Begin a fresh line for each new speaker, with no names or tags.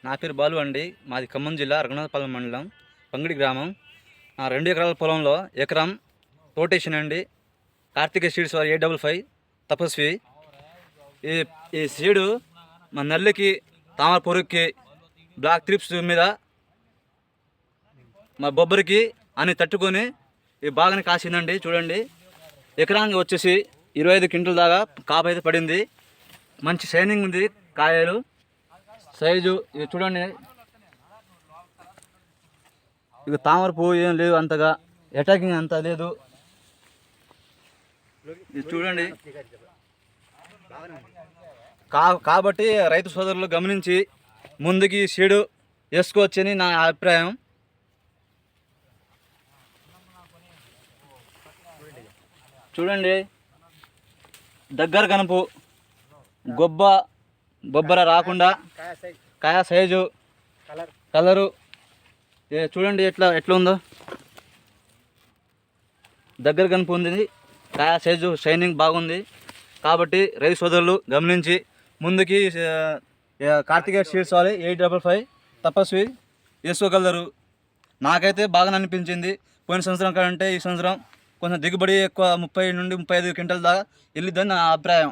నా పేరు బాలు అండి. మాది ఖమ్మం జిల్లా రఘునాథపాలెం మండలం పంగిడి గ్రామం. 2 ఎకరాల పొలంలో ఎకరం రోటేషన్ అండి. కార్తిక సీడ్స్ వారి 855 తపస్వి. ఈ ఈ సీడు మా నల్లికి, తామర పురుగుకి, బ్లాక్ త్రిప్స్ మీద, మా బొబ్బరికి అని తట్టుకొని ఈ బాగానే కాసిందండి. చూడండి, ఎకరానికి వచ్చేసి 25 క్వింటల్ దాకా కాపు అయితే పడింది. మంచి షైనింగ్ ఉంది కాయలు, సైజు ఇవి చూడండి. ఇక తామర పువ్వు ఏం లేదు, అంతగా అటాకింగ్ అంత లేదు. ఇది చూడండి. కాబట్టి రైతు సోదరులు గమనించి ముందుకి సీడు వేసుకోవచ్చని నా అభిప్రాయం. చూడండి, దగ్గర కనుపు, బొబ్బర రాకుండా, కాయ సైజు, కలరు చూడండి ఎట్లా ఉందో. దగ్గర కనుపు ఉంది, కాయ సైజు షైనింగ్ బాగుంది. కాబట్టి రైతు సోదరులు గమనించి ముందుకి కార్తికేయ సీడ్స్ వారి 855 తపస్వి వేసుకోగలరు. నాకైతే బాగా అనిపించింది. పోయిన సంవత్సరం కంటే ఈ సంవత్సరం కొంచెం దిగుబడి ఎక్కువ, 30 నుండి 35 క్వింటల్ దాకా వెళ్ళిద్దని నా అభిప్రాయం.